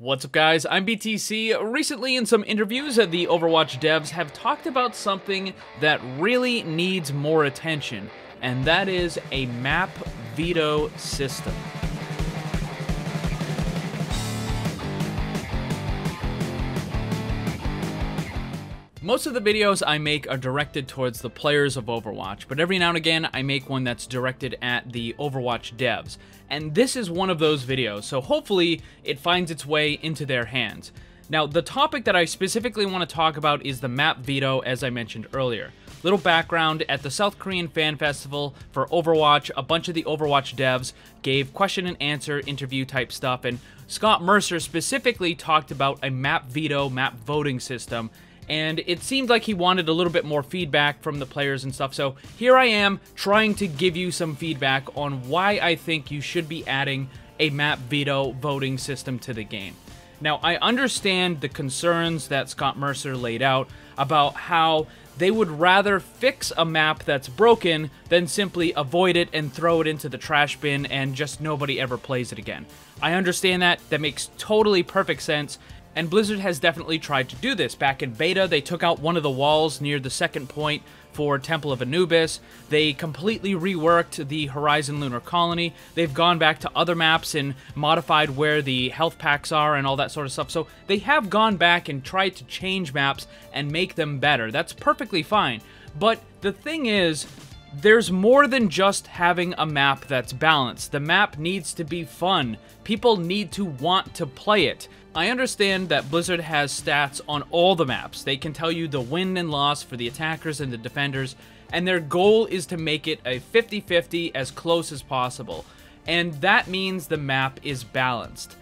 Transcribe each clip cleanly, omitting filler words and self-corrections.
What's up guys, I'm BTC. Recently in some interviews, the Overwatch devs have talked about something that really needs more attention, and that is a map veto system. Most of the videos I make are directed towards the players of Overwatch, but every now and again I make one that's directed at the Overwatch devs. And this is one of those videos, so hopefully it finds its way into their hands. Now, the topic that I specifically want to talk about is the map veto, as I mentioned earlier. Little background, at the South Korean Fan Festival for Overwatch, a bunch of the Overwatch devs gave question and answer interview type stuff, and Scott Mercer specifically talked about a map veto, map voting system, and it seemed like he wanted a little bit more feedback from the players and stuff, so here I am trying to give you some feedback on why I think you should be adding a map veto voting system to the game. Now, I understand the concerns that Scott Mercer laid out about how they would rather fix a map that's broken than simply avoid it and throw it into the trash bin and just nobody ever plays it again. I understand that. That makes totally perfect sense. And Blizzard has definitely tried to do this. Back in beta, they took out one of the walls near the second point for Temple of Anubis. They completely reworked the Horizon Lunar Colony. They've gone back to other maps and modified where the health packs are and all that sort of stuff. So they have gone back and tried to change maps and make them better. That's perfectly fine. But the thing is, there's more than just having a map that's balanced. The map needs to be fun. People need to want to play it. I understand that Blizzard has stats on all the maps. They can tell you the win and loss for the attackers and the defenders, and their goal is to make it a 50-50 as close as possible. And that means the map is balanced.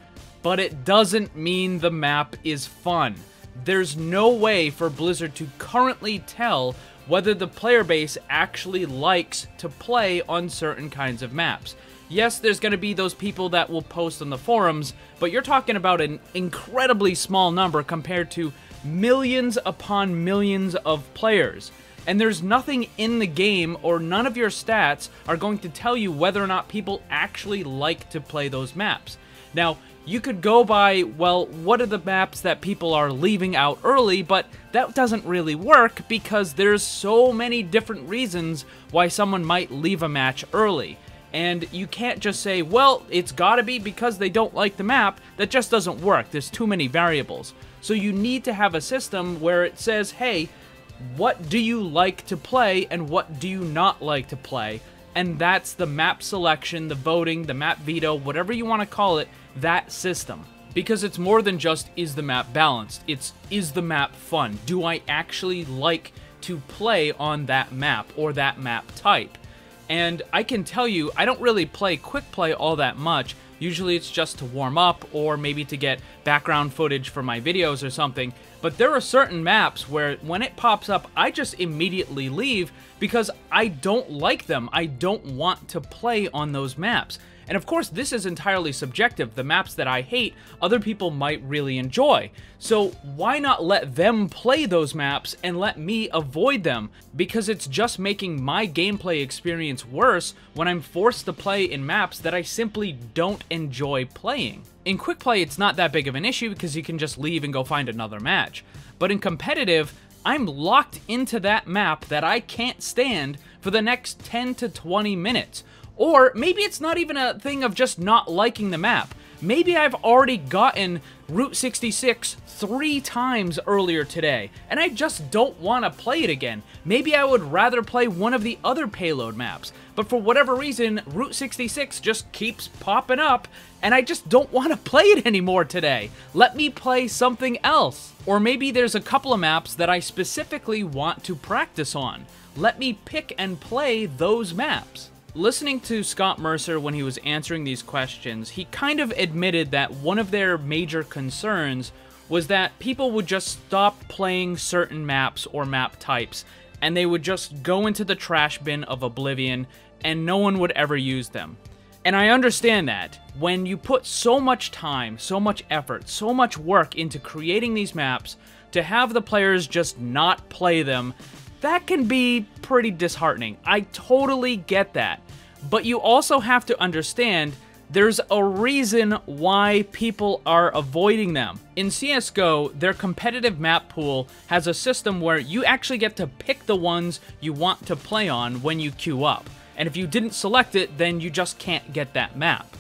But it doesn't mean the map is fun. There's no way for Blizzard to currently tell whether the player base actually likes to play on certain kinds of maps. Yes, there's going to be those people that will post on the forums, but you're talking about an incredibly small number compared to millions upon millions of players. And there's nothing in the game, or none of your stats are going to tell you whether or not people actually like to play those maps. Now, you could go by, well, what are the maps that people are leaving out early, but that doesn't really work because there's so many different reasons why someone might leave a match early. And you can't just say, well, it's gotta be because they don't like the map. That just doesn't work. There's too many variables. So you need to have a system where it says, hey, what do you like to play and what do you not like to play? And that's the map selection, the voting, the map veto, whatever you want to call it, that system. Because it's more than just, is the map balanced? It's, is the map fun? Do I actually like to play on that map or that map type? And I can tell you, I don't really play quick play all that much. Usually it's just to warm up or maybe to get background footage for my videos or something. But there are certain maps where when it pops up, I just immediately leave because I don't like them. I don't want to play on those maps. And of course, this is entirely subjective. The maps that I hate, other people might really enjoy. So why not let them play those maps and let me avoid them? Because it's just making my gameplay experience worse when I'm forced to play in maps that I simply don't enjoy playing. In quick play, it's not that big of an issue because you can just leave and go find another match. But in competitive, I'm locked into that map that I can't stand for the next 10 to 20 minutes. Or maybe it's not even a thing of just not liking the map. Maybe I've already gotten Route 66 3 times earlier today, and I just don't want to play it again. Maybe I would rather play one of the other payload maps, but for whatever reason, Route 66 just keeps popping up, and I just don't want to play it anymore today. Let me play something else. Or maybe there's a couple of maps that I specifically want to practice on. Let me pick and play those maps. Listening to Scott Mercer when he was answering these questions, he kind of admitted that one of their major concerns was that people would just stop playing certain maps or map types, and they would just go into the trash bin of oblivion, and no one would ever use them. And I understand that. When you put so much time, so much effort, so much work into creating these maps, to have the players just not play them, that can be pretty disheartening. I totally get that. But you also have to understand there's a reason why people are avoiding them. In CSGO, their competitive map pool has a system where you actually get to pick the ones you want to play on when you queue up. And if you didn't select it, then you just can't get that map.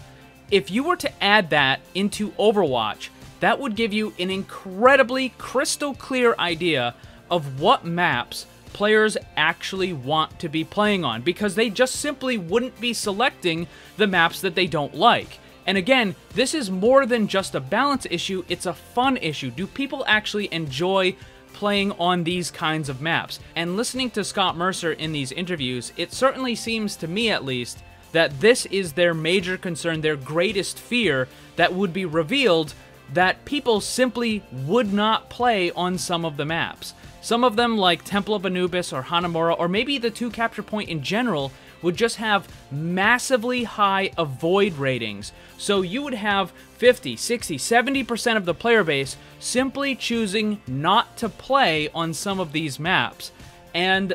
If you were to add that into Overwatch, that would give you an incredibly crystal clear idea of what maps players actually want to be playing on, because they just simply wouldn't be selecting the maps that they don't like. And again, this is more than just a balance issue, it's a fun issue. Do people actually enjoy playing on these kinds of maps? And listening to Scott Mercer in these interviews, it certainly seems to me at least that this is their major concern, their greatest fear that would be revealed, that people simply would not play on some of the maps. Some of them, like Temple of Anubis or Hanamura, or maybe the 2 Capture Point in general, would just have massively high avoid ratings. So you would have 50, 60, 70% of the player base simply choosing not to play on some of these maps. And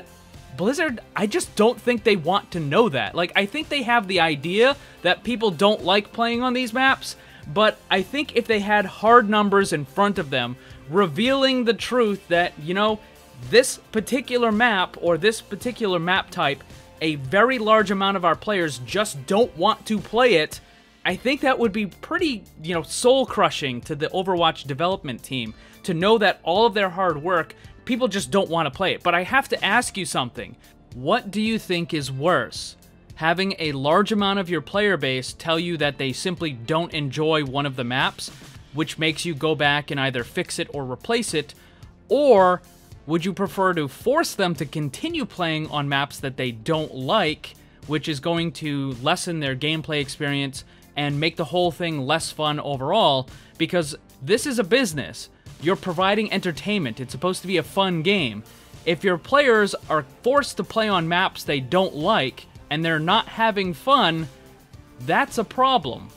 Blizzard, I just don't think they want to know that. Like, I think they have the idea that people don't like playing on these maps, but I think if they had hard numbers in front of them, revealing the truth that, you know, this particular map or this particular map type, a very large amount of our players just don't want to play it, I think that would be pretty, you know, soul-crushing to the Overwatch development team to know that all of their hard work, people just don't want to play it. But I have to ask you something. What do you think is worse? Having a large amount of your player base tell you that they simply don't enjoy one of the maps, which makes you go back and either fix it or replace it, or would you prefer to force them to continue playing on maps that they don't like, which is going to lessen their gameplay experience and make the whole thing less fun overall? Because this is a business. You're providing entertainment. It's supposed to be a fun game. If your players are forced to play on maps they don't like and they're not having fun, that's a problem.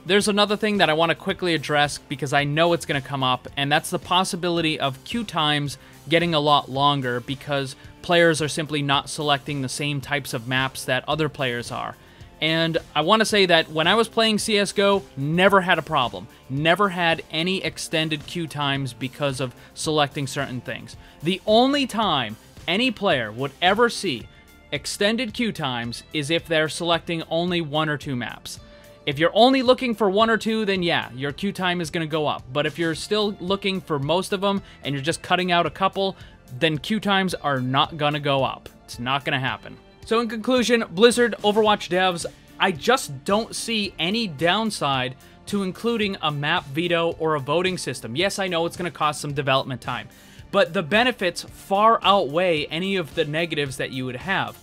There's another thing that I want to quickly address because I know it's going to come up, and that's the possibility of queue times getting a lot longer because players are simply not selecting the same types of maps that other players are. And I want to say that when I was playing CSGO, never had a problem. Never had any extended queue times because of selecting certain things. The only time any player would ever see extended queue times is if they're selecting only 1 or 2 maps. If you're only looking for 1 or 2, then yeah, your queue time is going to go up. But if you're still looking for most of them and you're just cutting out a couple, then queue times are not going to go up. It's not going to happen. So in conclusion, Blizzard, Overwatch devs, I just don't see any downside to including a map veto or a voting system. Yes, I know it's going to cost some development time, but the benefits far outweigh any of the negatives that you would have.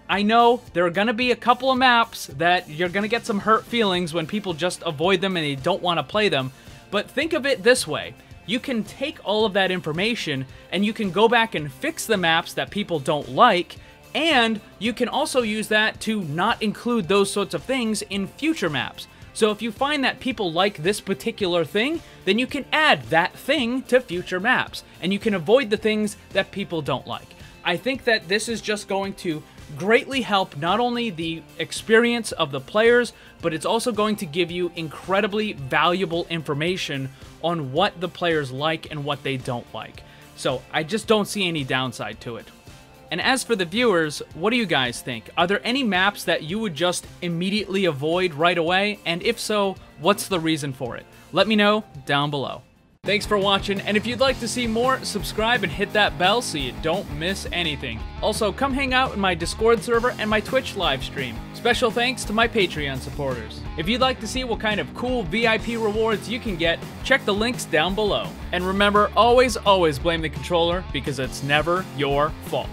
I know there are going to be a couple of maps that you're going to get some hurt feelings when people just avoid them and they don't want to play them, but think of it this way. You can take all of that information and you can go back and fix the maps that people don't like, and you can also use that to not include those sorts of things in future maps. So if you find that people like this particular thing, then you can add that thing to future maps, and you can avoid the things that people don't like. I think that this is just going to greatly help not only the experience of the players, but it's also going to give you incredibly valuable information on what the players like and what they don't like. So I just don't see any downside to it. And as for the viewers, what do you guys think? Are there any maps that you would just immediately avoid right away? And if so, what's the reason for it? Let me know down below. Thanks for watching, and if you'd like to see more, subscribe and hit that bell so you don't miss anything. Also, come hang out in my Discord server and my Twitch live stream. Special thanks to my Patreon supporters. If you'd like to see what kind of cool VIP rewards you can get, check the links down below. And remember, always blame the controller because it's never your fault.